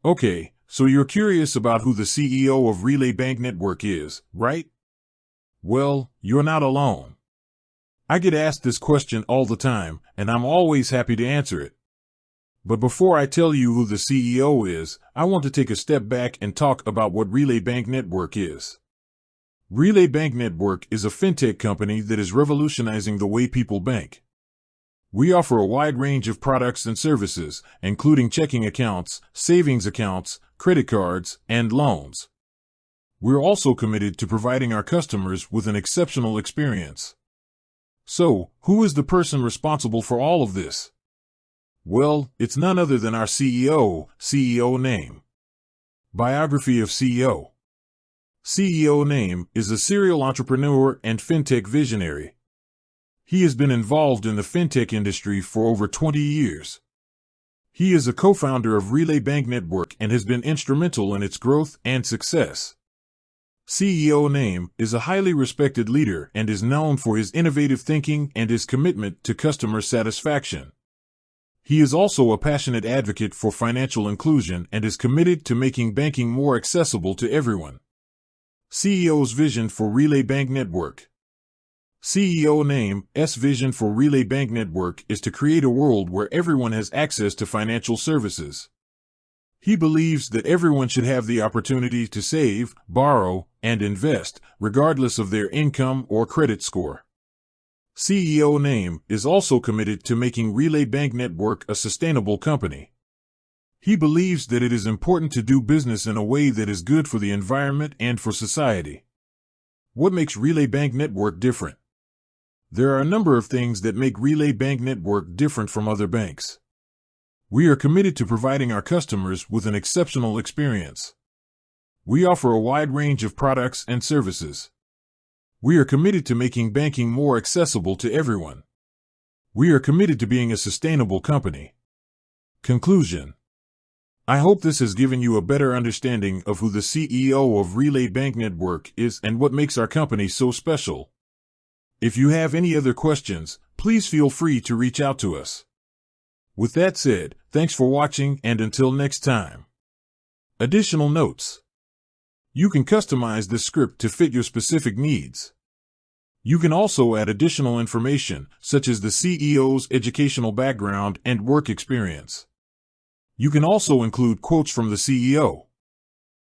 Okay, so you're curious about who the CEO of Relay Bank Network is, right? Well, you're not alone. I get asked this question all the time, and I'm always happy to answer it. But before I tell you who the CEO is, I want to take a step back and talk about what Relay Bank Network is. Relay Bank Network is a fintech company that is revolutionizing the way people bank. We offer a wide range of products and services, including checking accounts, savings accounts, credit cards, and loans. We're also committed to providing our customers with an exceptional experience. So, who is the person responsible for all of this? Well, it's none other than our CEO name. Biography of CEO. CEO name is a serial entrepreneur and fintech visionary. He has been involved in the fintech industry for over 20 years. He is a co-founder of Relay Bank Network and has been instrumental in its growth and success. CEO name is a highly respected leader and is known for his innovative thinking and his commitment to customer satisfaction. He is also a passionate advocate for financial inclusion and is committed to making banking more accessible to everyone. CEO's vision for Relay Bank Network. CEO name's vision for Relay Bank Network is to create a world where everyone has access to financial services. He believes that everyone should have the opportunity to save, borrow, and invest, regardless of their income or credit score. CEO name is also committed to making Relay Bank Network a sustainable company. He believes that it is important to do business in a way that is good for the environment and for society. What makes Relay Bank Network different? There are a number of things that make Relay Bank Network different from other banks. We are committed to providing our customers with an exceptional experience. We offer a wide range of products and services. We are committed to making banking more accessible to everyone. We are committed to being a sustainable company. Conclusion. I hope this has given you a better understanding of who the CEO of Relay Bank Network is and what makes our company so special. If you have any other questions, please feel free to reach out to us. With that said, thanks for watching and until next time. Additional notes. You can customize this script to fit your specific needs. You can also add additional information, such as the CEO's educational background and work experience. You can also include quotes from the CEO.